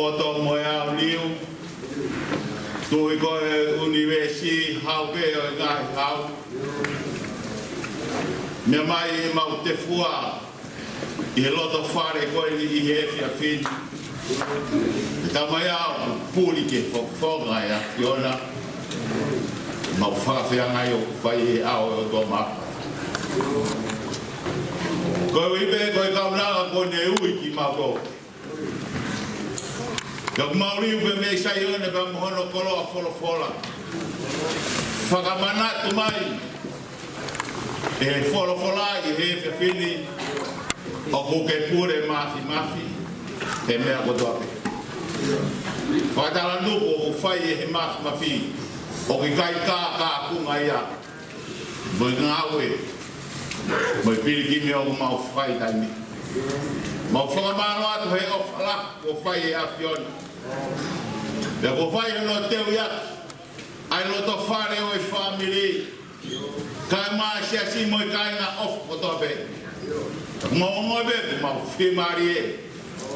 poto mo ya liu tu ko university hauke o ngai hau me mai mau te fua i loto fare ko i hefi a fin ta mai a puli ke foga ya fiona mau fa fe ngai o fai a o do ma ko i be ko ka na ko ne u ki ma ko Yak mauri ube me sai ona ba mohono kolo a fola. Whakamana tu mai. E fola i he fini. O kuke pure mafi. Te mea kotoape. Whakatala nuko o whai e he mafi. O ki kai ka kunga ia. Moi ngawe. Moi pili kimi o mau whai taimi. Mau whakamano atu he o whalak o whai e a fiona. E ko whai no teu iaki. Ai loto whare o e whamiri. Kai maa sia si moi kai na of kotope. Mau ngobe mau whimari e.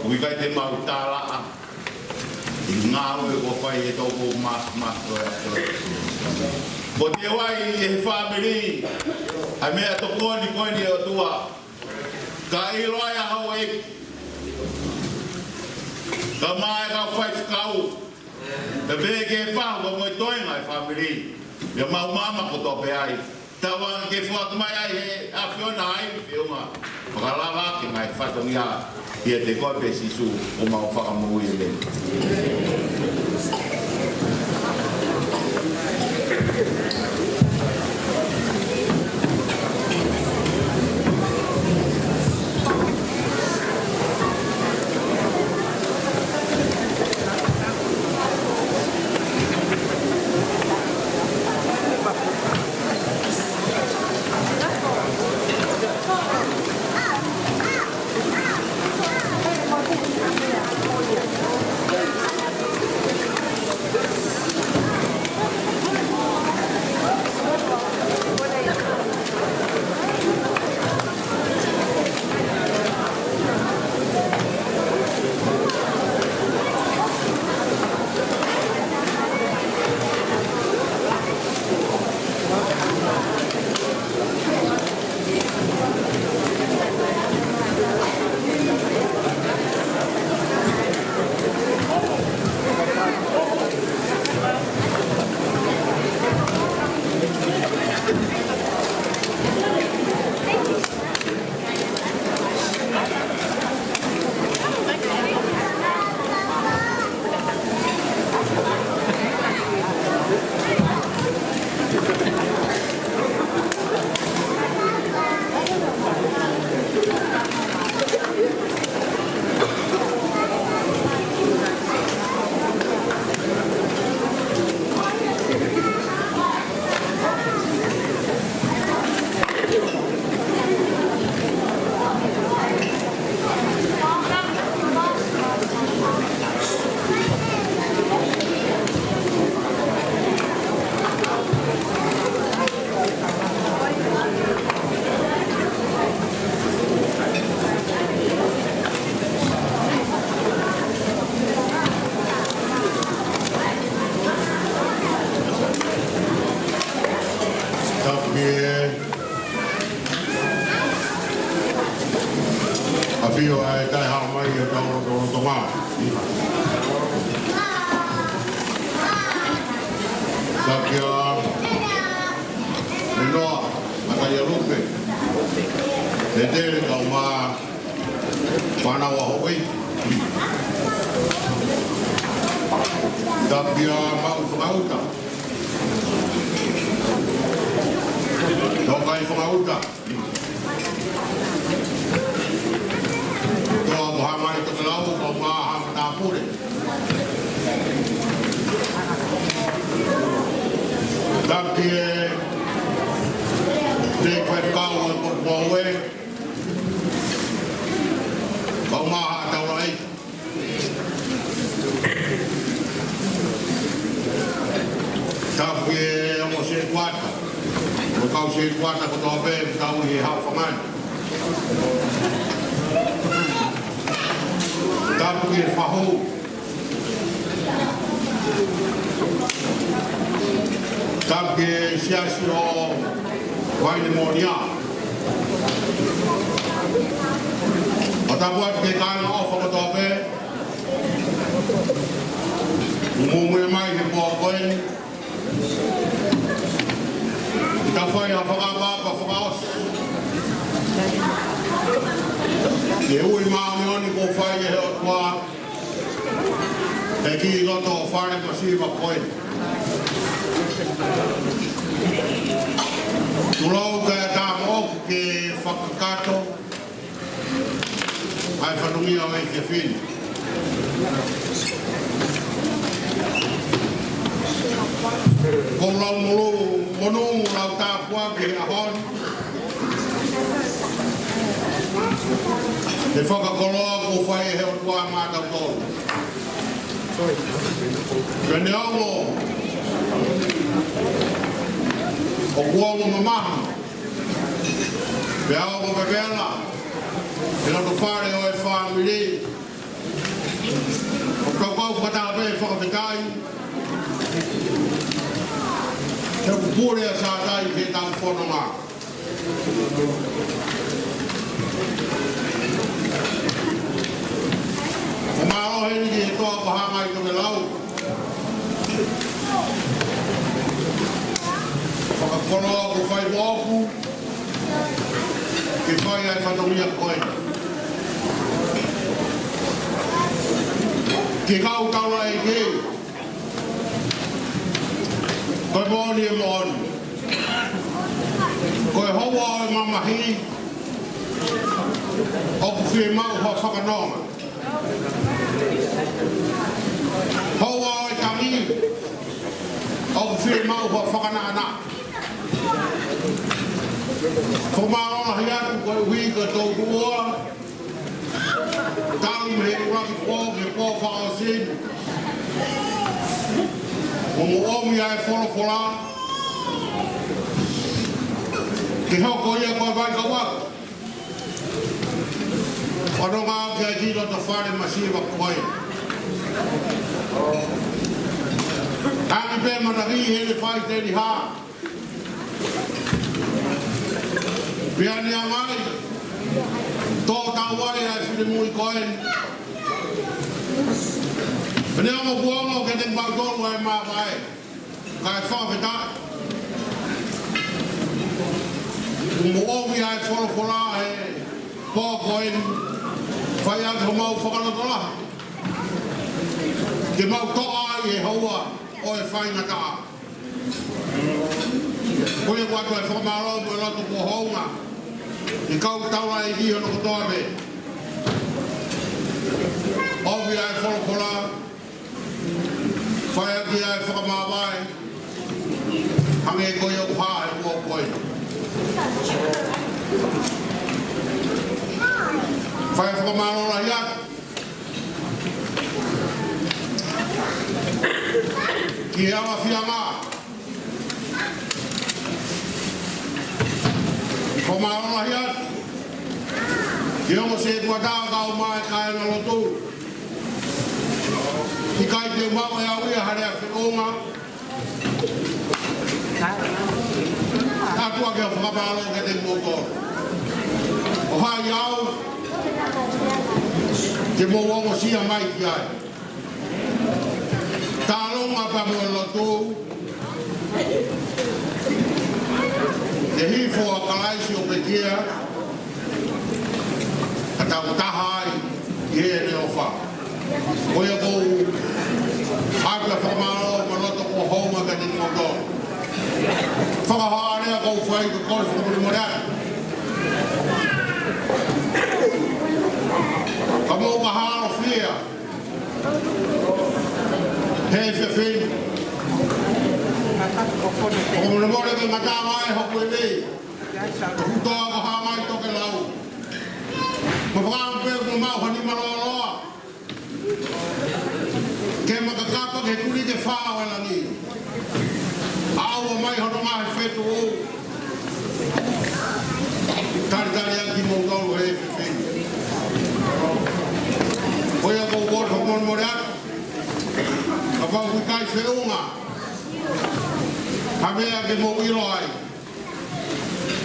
Ui kai te mau tālaa. I ngāwe o whai e toko maso e. Ko te wai e he whamiri. Ai mea to koni o tua. Ka iloa ya hau e. Ka mai ka whai whakau. Te bege whau ko moi toinga e whamiri. Ia mau mama ko tope ai. Tawa ke whak mai ai he a whiona ai whiuma. Whakalawa ke mai whatongi a. Ia te kope sisu o mau whakamui e le. Ke siasi o waini monia. O ta buat ke kanga o whakatope. Mumui mai he po koen. Ta whai a whakapapa whakaos. Ke ui maami oni ko whai e heo tua. Te ki loto o whare masiva koen. Tulau kaya tamo ke whakakato ai whanungia o e ke whini. Ko lau mulu monu lau tāpua ke ahon. Te whakakoloa ko whai e heo tua mātau tolu. Kene ongo o kuongo mamaha. Pe ongo bebela. E loto whare o e whamiri. O kakau whatape whakapetai. Te kupure a sātai ke tau whanonga. O maro heni ki he toa pahangai tome lau. Whakakoloa ko whai moku. Ke whai ai whatongia koe. Ke kau taura e ke. Koe mōni e mōni. Koe hoa o e mamahi. Oku whie mau hoa whakanonga. Hoa o e tangi. Oku whie mau hoa whakanana. Ko maona hi atu koe hui ka tau kua. Tau me he uraki pō me pō whakaosin. O mo omi ai wholofola. Ke hoko ia koe vai ka waku. Whanonga ki ai tino ta whare masiva koe. Tangi pē manahi hele whai tēri hā. Pea ni amai. Tō tau wale ai whine mui koen. Pene ongo buongo ke te mbautoru ai mā vai. Kai whawheta. Umo omi ai wholofola he pō koen. Whai atu mau whakanatola. Ke mau toa ai e haua o e whaingata. Koe watu ai whakamaro mo e loto ko hounga. I kau taura e hi hono kotoa me. Omi ai wholofola. Whai ati ai whakamawai. Hange koe o pā e kua koe. Whai whakamaro la hiat. Ki e awa whianga. Whakamaro la hiat. Ki ongo se tua tāo kau mai kai na lotu. Ki kai te umau e au ia harea whionga. Tātua ke o whakamaro ke te motor. O hai au. Te mo wongo sia mai ki ai. Tālonga pa mo e lotu. Te hifo a kalaisi o petia. Ka tau tahai i e ne o wha. Koe a kou haka whamaro ma loto ko houma ka te motor. Whakahaarea kou whai ka kore whakamuri moreai. Ka mō ka haro whia. Hei whiwhini. Ko mō more me ngata mai hoku e nei. Ka hutoa ka hāmai toke lau. Ma whakaampe ko mau hani maroloa. Ke makakapa ke kuri ke whao e langi. Aua mai hono mahi whetu o. Tari aki mō tolu hei whiwhini. Koe a kou kore whakamon more atu. Kapag wikay sa unga, kami ang mo iloy,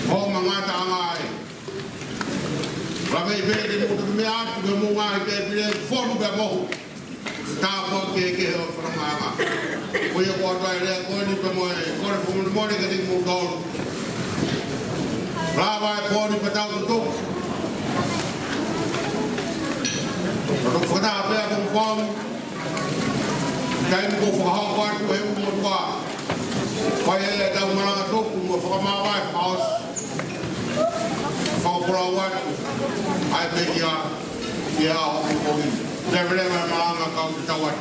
o mga taangay. Kami ibig mo ito kumiat, mo nga ito phone ba mo. Tapos keke o franganga. Kuya ko ay ko ni pa mo, ko ni mo ni kating mo dol. Lava ko ni patang tuk. Kalau kena apa yang kumpang, kain ko fahawat ko yung mga kaya daw mga tuk mo famawat house. Fawat ay bigya ya ko Debele mga kau tawat.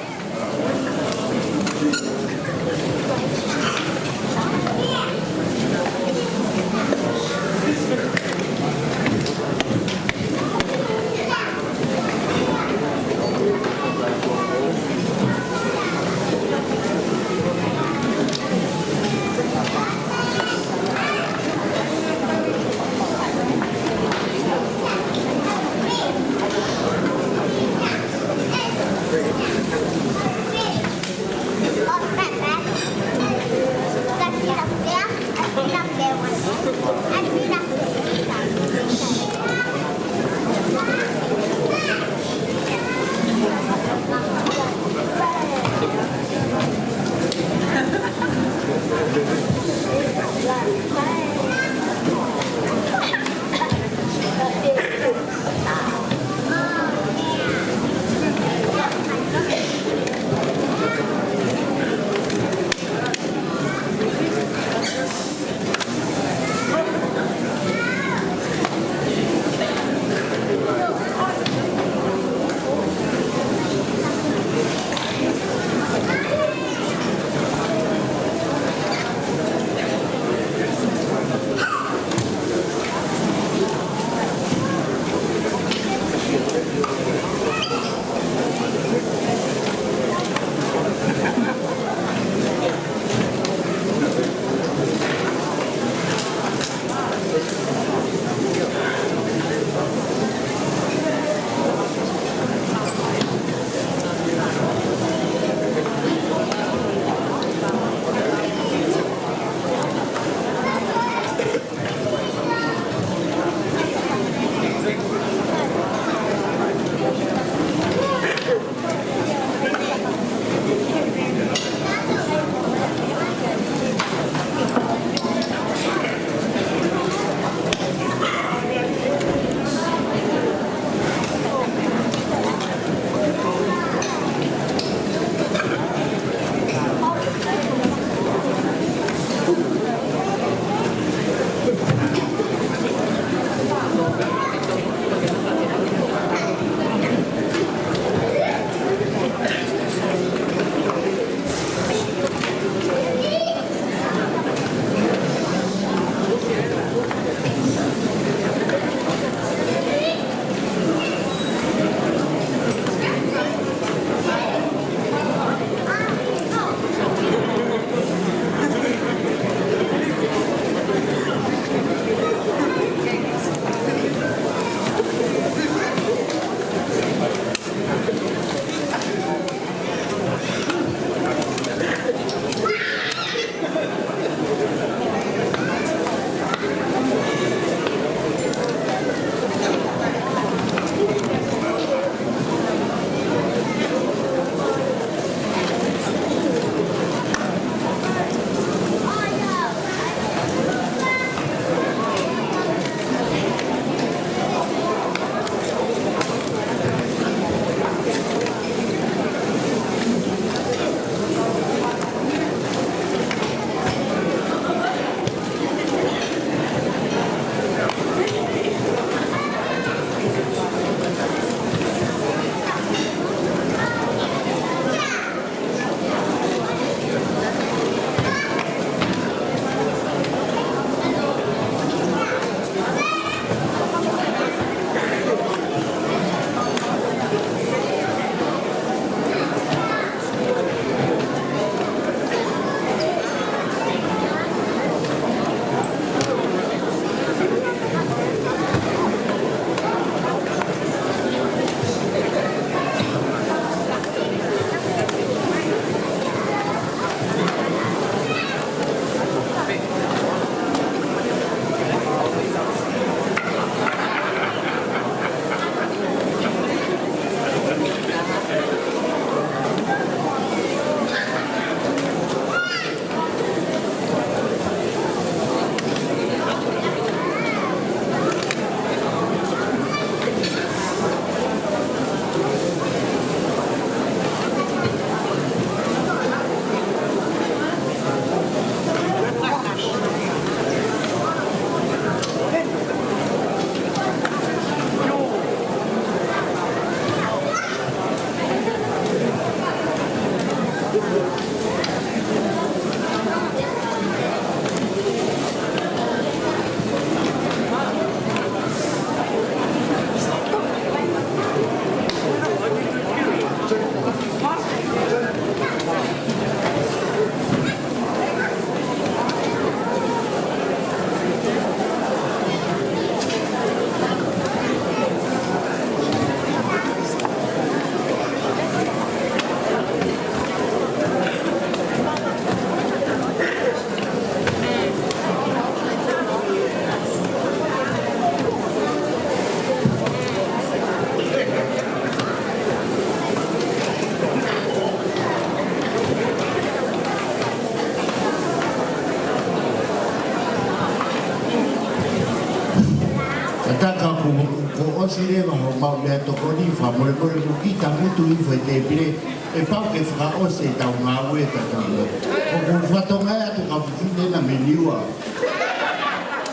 Taka ko osire wa ma le to ko ni fa mo le ko ki ta mutu I fa te pile e pa ke fra o se ta nga we ta ta o ko fa to nga to ka fine na meniwa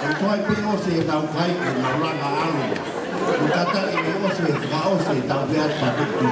e to ai pe o se ta kai ko na la na alo o ta ta e o se fra o se ta ve pa tu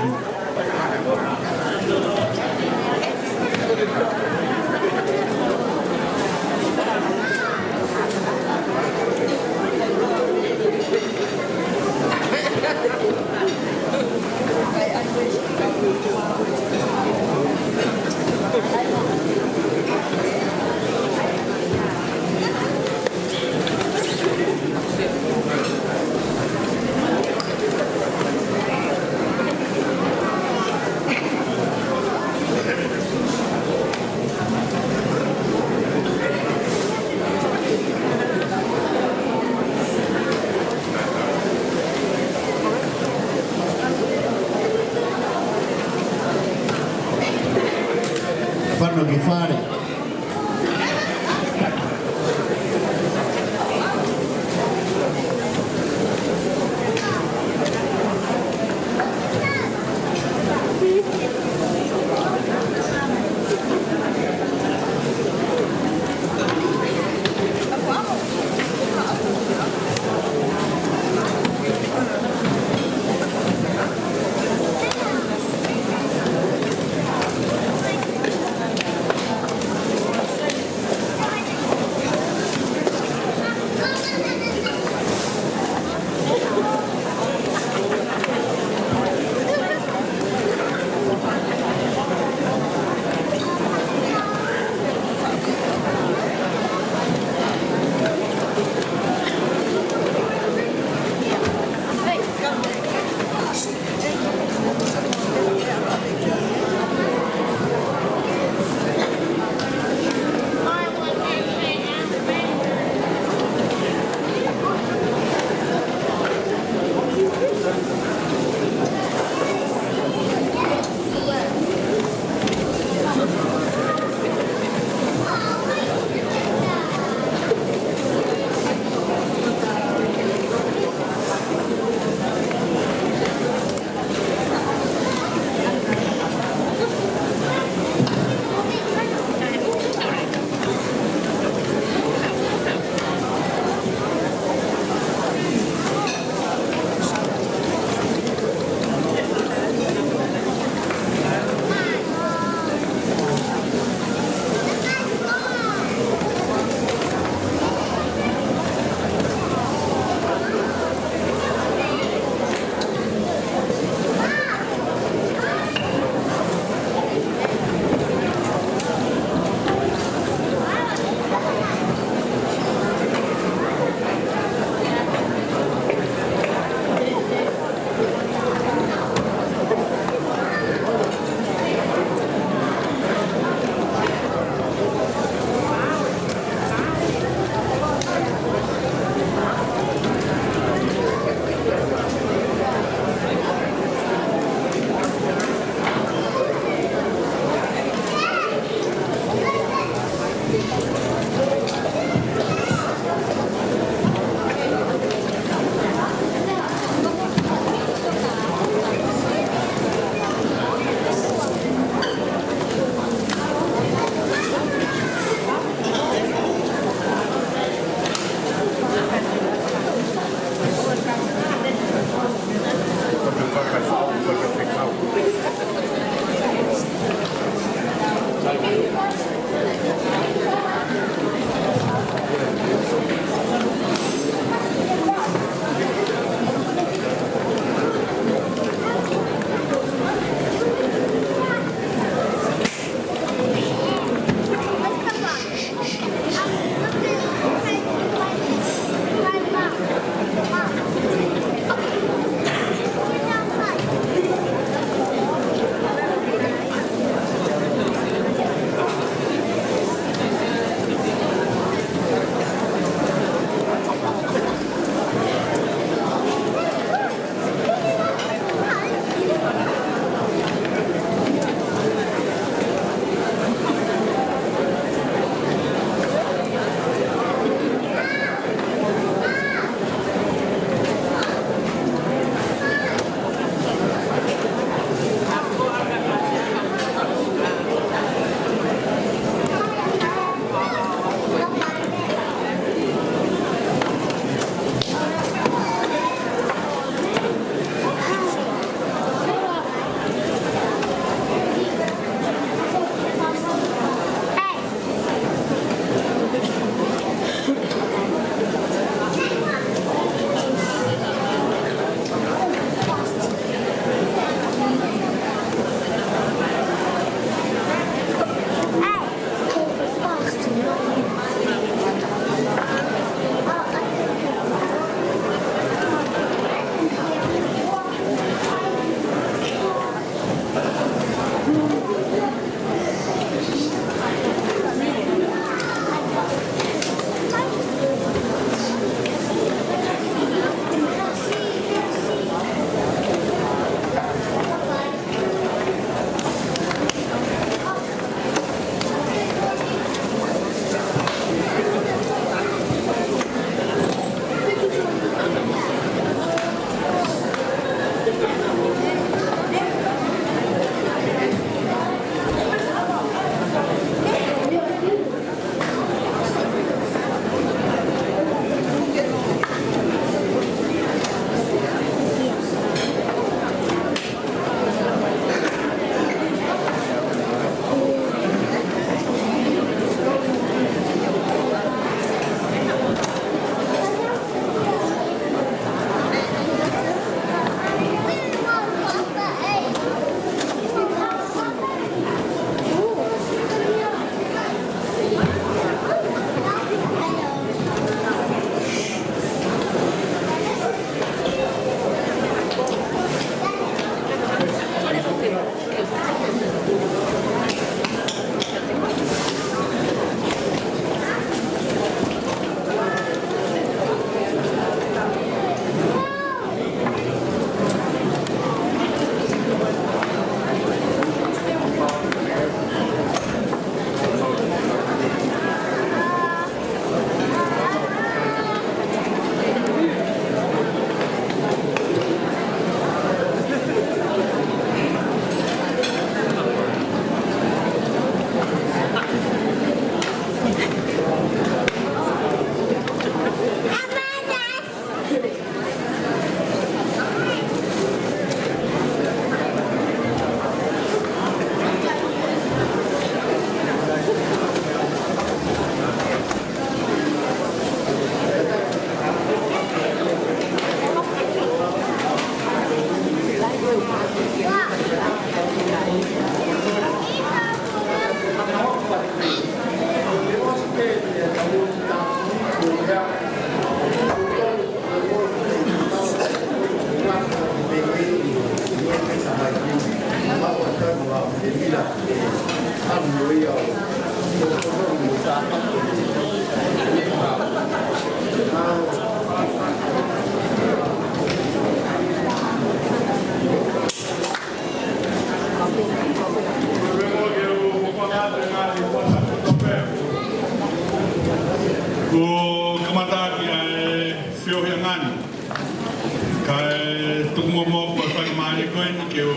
Kai tumo mo ko fa mali ko ni ke o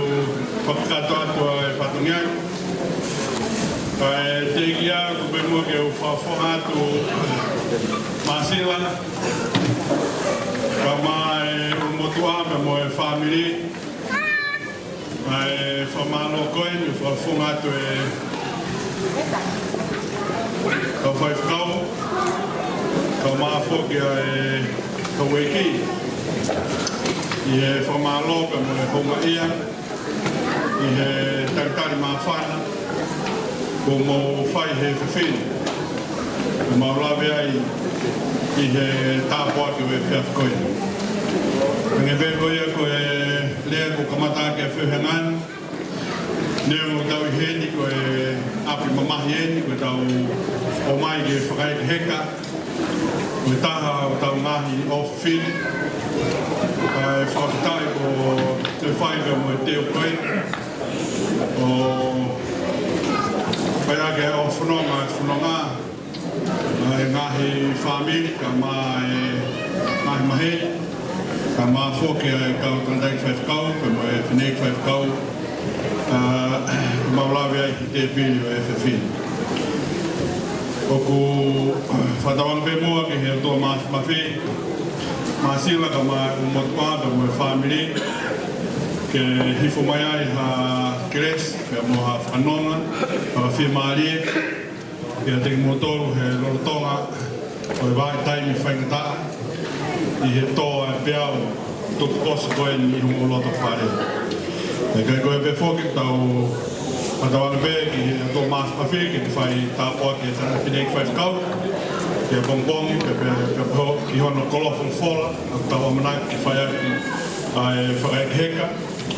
pakkato ato e patunga. Kai te ia ko be mo ke o fa ato masila. Kama o motua me mo e family. Ai fa malo ko ni fa ato e ka fa kau. Kama fo ke e ka weki. I he whamaloka mo e honga ia, I he tautari mawhana, ko mo whai he whiwhini. Ko maulawe ai I he tāpua ki we whiawhkoina. Nge beko ia ko e lea ko kamatake e whiwhengan, nea mo tau I heni ko e api mamahi eni, ko tau o mai ki e whakaika heka, ko e taha o tau ngahi o whiwhini, e whakatai ko te whaiga mo e teo koe o whaiake o whanonga e whanonga e ngahi whamiri ka mā e ngahi mahe ka mā whoke e kau tandai whaifkau ka mo e whanek whaifkau ka maulawe ai ki te piri o e whiwhini o ku whatawang pe mua ki he toa mawhi Masila ka mai umotua ka mo family ke hifo mai ai ha kres ke mo ha fanonga pa fi mari ke te motor he lotonga o vai tai mi fainta I he to a piao to kos ko ni mo loto fare e ke ko be fo ke tau patawa be ki to mas pa fi ke fai ta po ke ta fi fai kau ke bongbong ke ki hono kolofon fola tawa mana ki fai ai fai heka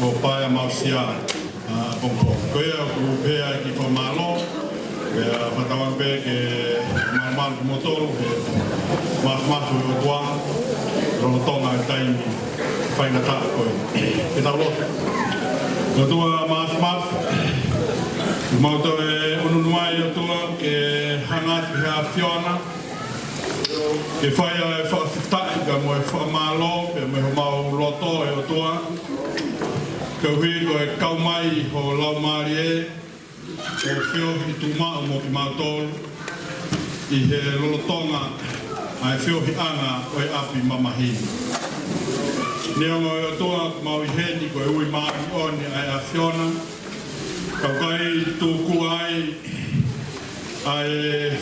o pai mausia bongbong ko ia ku be ai ki formalo ke patawa be ke normal motor mas o tua ro tonga tai fai na ta ko ke ta lo ko tua mas moto e unu mai o tua ke hangat ha fiona ke whai e whakawhitai ka mo e whamalo, pe me ho mau loto e o toa. Ka hui ko e kaumai ho lau maari e, o whio hi tumau mo ki mātou, I he lolotonga ai whio hi anga o e api mamahi. Nea mo e o toa mau I heni ko e ui maari oni ai a Fiona, ka kai tūku ai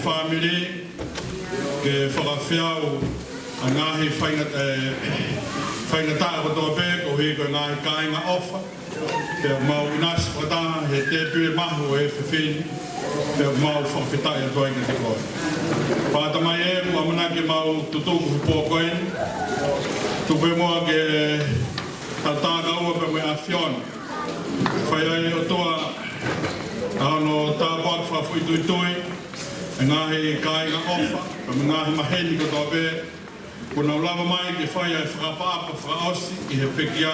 family, ke whakawhiau a ngahi whaingata o toa pē, ko hi ko ngahi kāinga ofa, pe mau inasi whakataha he te pire mahu e whiwhini, pe mau whakawhitai a toa inga te koe. Pāta mai e, mua mana ke mau tutuku hupo koeni, tupe mua ke tātāka ua pe me a Fiona. Whai ai o toa, ano tāpāk whawhuituitui, e ngahi kāinga ofa, ka me ngahi maheni ko tō pē, ko nau lava mai ke whai ai whakapapa whakaosi I he pekia.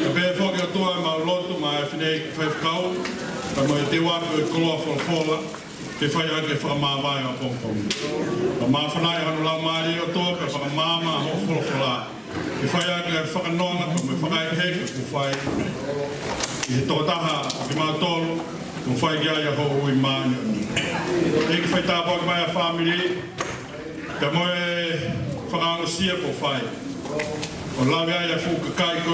Ka pē whoki o toa e mau lotu, ma e whinei ki whaifkau, ka mo e te wapu e koloa whalafola, ke whai ai ke whakamāwai a pōpong. Ka mā whanai hanu lau maari o toa, ka whakamāma ho whalafola. Ke whai ai ke whakanonga, ka me whakai heke ku whai, I he tōtaha ki mātoro, ko whai ki aia ho ui māni o ni. E ki whai tāpaka mai a family, ka moe whakaangosia ko whai. O lawe aia fuka kai koe.